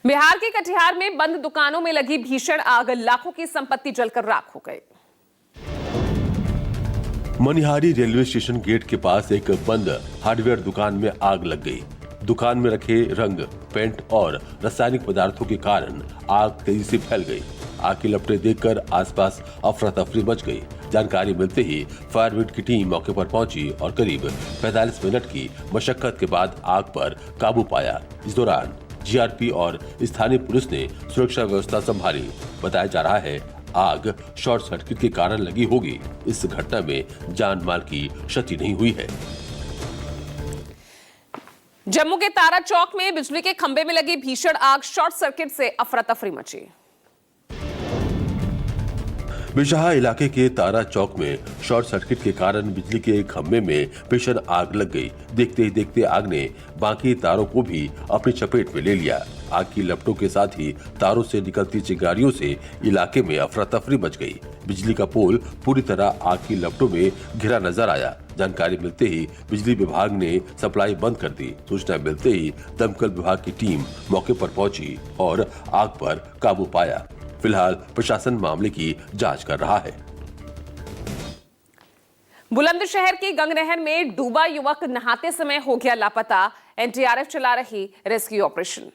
बिहार के कटिहार में बंद दुकानों में लगी भीषण आग, लाखों की संपत्ति जलकर राख हो गई। मनिहारी रेलवे स्टेशन गेट के पास एक बंद हार्डवेयर दुकान में आग लग गई। दुकान में रखे रंग, पेंट और रासायनिक पदार्थों के कारण आग तेजी से फैल गई। आग की लपटें देखकर आसपास अफरा तफरी मच गई। जानकारी मिलते ही फायर ब्रिगेड की टीम मौके पर पहुंची और करीब 45 मिनट की मशक्कत के बाद आग पर काबू पाया। इस दौरान जीआरपी और स्थानीय पुलिस ने सुरक्षा व्यवस्था संभाली। बताया जा रहा है आग शॉर्ट सर्किट के कारण लगी होगी। इस घटना में जान माल की क्षति नहीं हुई है। जम्मू के तारा चौक में बिजली के खंभे में लगी भीषण आग, शॉर्ट सर्किट से अफरा तफरी मची। बिजहा इलाके के तारा चौक में शॉर्ट सर्किट के कारण बिजली के खंभे में भीषण आग लग गई। देखते ही देखते आग ने बाकी तारों को भी अपनी चपेट में ले लिया। आग की लपटों के साथ ही तारों से निकलती चिंगारियों से इलाके में अफरा तफरी मच गई। बिजली का पोल पूरी तरह आग की लपटों में घिरा नजर आया। जानकारी मिलते ही बिजली विभाग ने सप्लाई बंद कर दी। सूचना मिलते ही दमकल विभाग की टीम मौके पर पहुंची और आग पर काबू पाया। फिलहाल प्रशासन मामले की जांच कर रहा है। बुलंदशहर की गंगनहर में डूबा युवक नहाते समय हो गया लापता। एनडीआरएफ चला रही रेस्क्यू ऑपरेशन।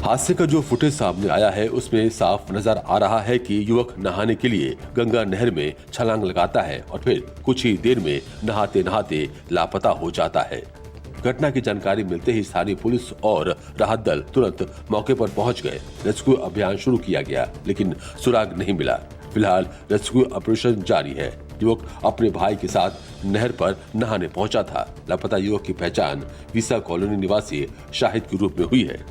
हादसे का जो फुटेज सामने आया है उसमें साफ नजर आ रहा है कि युवक नहाने के लिए गंगा नहर में छलांग लगाता है और फिर कुछ ही देर में नहाते नहाते लापता हो जाता है। घटना की जानकारी मिलते ही स्थानीय पुलिस और राहत दल तुरंत मौके पर पहुंच गए। रेस्क्यू अभियान शुरू किया गया लेकिन सुराग नहीं मिला। फिलहाल रेस्क्यू ऑपरेशन जारी है। युवक अपने भाई के साथ नहर पर नहाने पहुंचा था। लापता युवक की पहचान विसा कॉलोनी निवासी शाहिद के रूप में हुई है।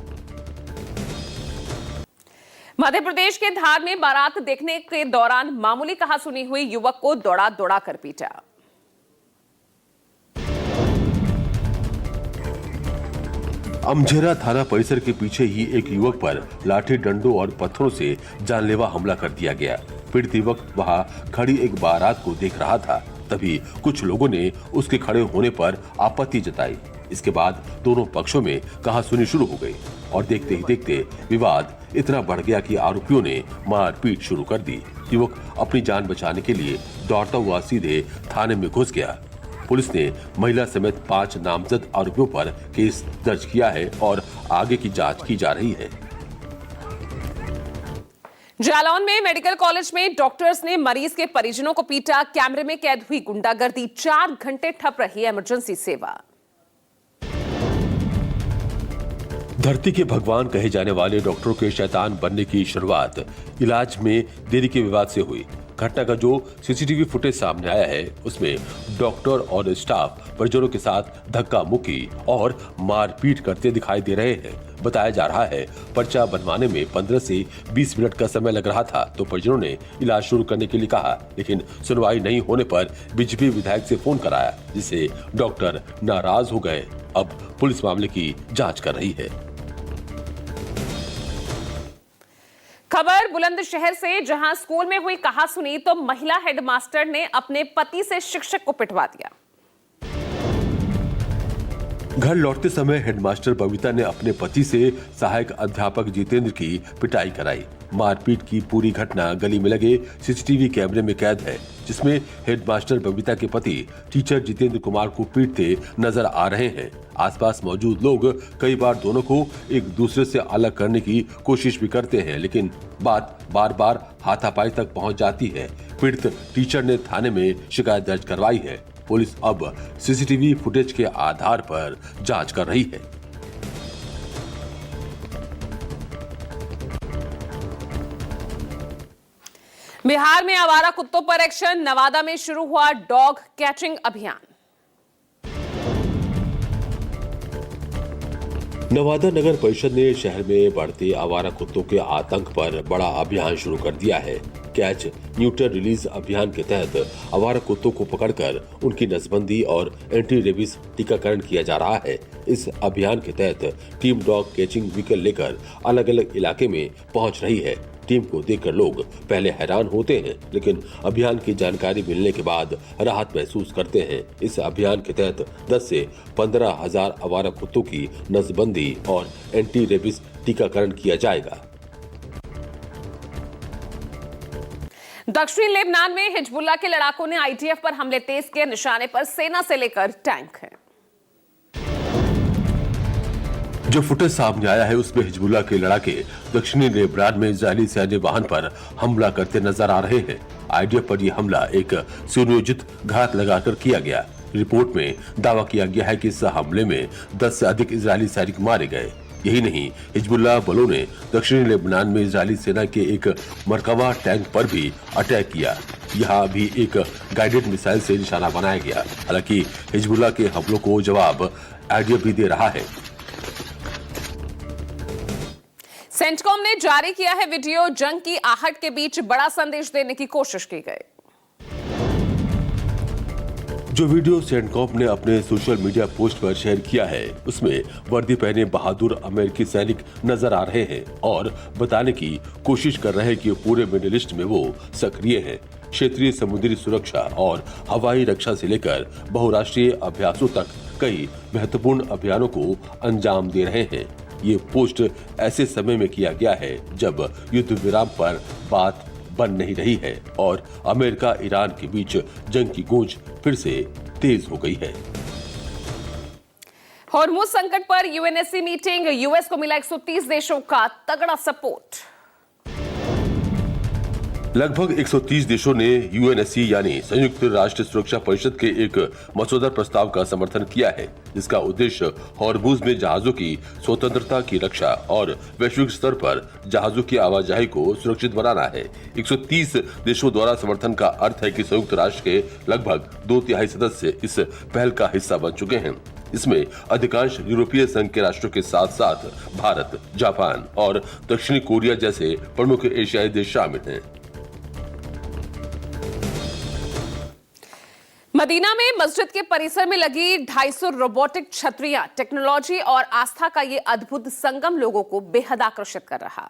मध्य प्रदेश के धार में बारात देखने के दौरान मामूली कहासुनी हुई, युवक को दौड़ा दौड़ा कर पीटा। अमझेरा थाना परिसर के पीछे ही एक युवक पर लाठी डंडों और पत्थरों से जानलेवा हमला कर दिया गया। पीड़ित युवक वहां खड़ी एक बारात को देख रहा था। तभी कुछ लोगों ने उसके खड़े होने पर आपत्ति जताई। इसके बाद दोनों पक्षों में कहासुनी शुरू हो गई और देखते ही देखते विवाद इतना बढ़ गया कि आरोपियों ने मारपीट शुरू कर दी। युवक अपनी जान बचाने के लिए दौड़ता हुआ सीधे थाने में घुस गया। पुलिस ने महिला समेत 5 नामजद आरोपियों पर केस दर्ज किया है और आगे की जांच की जा रही है। जालौन में मेडिकल कॉलेज में डॉक्टर्स ने मरीज के परिजनों को पीटा। कैमरे में कैद हुई गुंडागर्दी। 4 घंटे ठप रही इमरजेंसी सेवा। धरती के भगवान कहे जाने वाले डॉक्टरों के शैतान बनने की शुरुआत इलाज में देरी के विवाद से हुई। घटना का जो सीसीटीवी फुटेज सामने आया है उसमें डॉक्टर और स्टाफ परिजनों के साथ धक्का मुक्की और मारपीट करते दिखाई दे रहे हैं। बताया जा रहा है पर्चा बनवाने में 15 से 20 मिनट का समय लग रहा था तो परिजनों ने इलाज शुरू करने के लिए कहा, लेकिन सुनवाई नहीं होने पर बीजेपी विधायक से फोन कराया जिससे डॉक्टर नाराज हो गए। अब पुलिस मामले की जांच कर रही है। खबर बुलंदशहर से, जहां स्कूल में हुई कहासुनी तो महिला हेडमास्टर ने अपने पति से शिक्षक को पिटवा दिया। घर लौटते समय हेडमास्टर बबीता ने अपने पति से सहायक अध्यापक जितेंद्र की पिटाई कराई। मारपीट की पूरी घटना गली में लगे सीसीटीवी कैमरे में कैद है जिसमें हेडमास्टर बबीता के पति टीचर जितेंद्र कुमार को पीटते नजर आ रहे हैं। आसपास मौजूद लोग कई बार दोनों को एक दूसरे से अलग करने की कोशिश भी करते हैं लेकिन बात बार बार हाथापाई तक पहुंच जाती है। पीड़ित टीचर ने थाने में शिकायत दर्ज करवाई है। पुलिस अब सीसीटीवी फुटेज के आधार पर जांच कर रही है। बिहार में आवारा कुत्तों पर एक्शन। नवादा में शुरू हुआ डॉग कैचिंग अभियान। नवादा नगर परिषद ने शहर में बढ़ते आवारा कुत्तों के आतंक पर बड़ा अभियान शुरू कर दिया है। कैच न्यूटर रिलीज अभियान के तहत आवारा कुत्तों को पकड़कर उनकी नसबंदी और एंटी रेबीज टीकाकरण किया जा रहा है। इस अभियान के तहत टीम डॉग कैचिंग व्हीकल लेकर अलग अलग इलाके में पहुंच रही है। टीम को देखकर लोग पहले हैरान होते हैं, लेकिन अभियान की जानकारी मिलने के बाद राहत महसूस करते हैं। इस अभियान के तहत 10 से 15,000 आवारा कुत्तों की नसबंदी और एंटी रेबीज टीकाकरण किया जाएगा। दक्षिणी लेबनान में हिजबुल्लाह के लड़ाकों ने आईडीएफ पर हमले तेज किए। निशाने पर सेना से लेकर टैंक है। जो फुटेज सामने आया है उसमें हिजबुल्लाह के लड़ाके दक्षिणी लेबनान में इजरायली सैन्य वाहन पर हमला करते नजर आ रहे हैं। आईडीएफ पर यह हमला एक सुनियोजित घात लगाकर किया गया। रिपोर्ट में दावा किया गया है कि इस हमले में 10 से अधिक इजरायली सैनिक मारे गए। यही नहीं, हिजबुल्लाह बलों ने दक्षिणी लेबनान में इजरायली सेना के एक मरकबा टैंक पर भी अटैक किया। यहाँ भी एक गाइडेड मिसाइल से निशाना बनाया गया। हालांकि हिजबुल्लाह के हमलों को जवाब आईडीएफ भी दे रहा है। सेंटकॉम ने जारी किया है वीडियो। जंग की आहट के बीच बड़ा संदेश देने की कोशिश की गई। जो वीडियो सेंटकॉम ने अपने सोशल मीडिया पोस्ट पर शेयर किया है उसमें वर्दी पहने बहादुर अमेरिकी सैनिक नजर आ रहे हैं और बताने की कोशिश कर रहे हैं कि पूरे मिडिल ईस्ट में वो सक्रिय हैं। क्षेत्रीय समुद्री सुरक्षा और हवाई रक्षा से लेकर बहुराष्ट्रीय अभ्यासों तक कई महत्वपूर्ण अभियानों को अंजाम दे रहे हैं। ये पोस्ट ऐसे समय में किया गया है जब युद्ध विराम पर बात बन नहीं रही है और अमेरिका ईरान के बीच जंग की गूंज फिर से तेज हो गई है। हॉर्मुज संकट पर यूएनएससी मीटिंग। यूएस को मिला 130 देशों का तगड़ा सपोर्ट। लगभग 130 देशों ने यूएनएससी यानी संयुक्त राष्ट्र सुरक्षा परिषद के एक मसौदा प्रस्ताव का समर्थन किया है, जिसका उद्देश्य हॉर्मुज में जहाजों की स्वतंत्रता की रक्षा और वैश्विक स्तर पर जहाजों की आवाजाही को सुरक्षित बनाना है। 130 देशों द्वारा समर्थन का अर्थ है कि संयुक्त राष्ट्र के लगभग 2/3 सदस्य इस पहल का हिस्सा बन चुके हैं। इसमें अधिकांश यूरोपीय संघ के राष्ट्रों के साथ साथ भारत, जापान और दक्षिणी कोरिया जैसे प्रमुख एशियाई देश शामिल हैं। मदीना में मस्जिद के परिसर में लगी 250 रोबोटिक छतरियां। टेक्नोलॉजी और आस्था का ये अद्भुत संगम लोगों को बेहद आकर्षित कर रहा।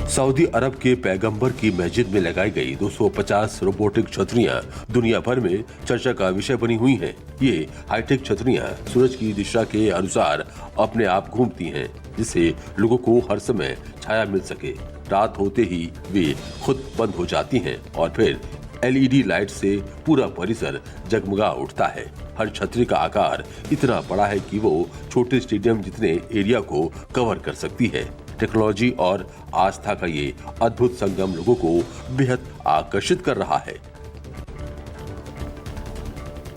सऊदी अरब के पैगंबर की मस्जिद में लगाई गई 250 रोबोटिक छतरियां दुनिया भर में चर्चा का विषय बनी हुई हैं। ये हाईटेक छतरियां सूरज की दिशा के अनुसार अपने आप घूमती हैं, जिससे लोगों को हर समय छाया मिल सके। रात होते ही वे खुद बंद हो जाती हैं और फिर एलईडी लाइट से पूरा परिसर जगमगा उठता है। हर छतरी का आकार इतना बड़ा है कि वो छोटे स्टेडियम जितने एरिया को कवर कर सकती है। टेक्नोलॉजी और आस्था का ये अद्भुत संगम लोगों को बेहद आकर्षित कर रहा है।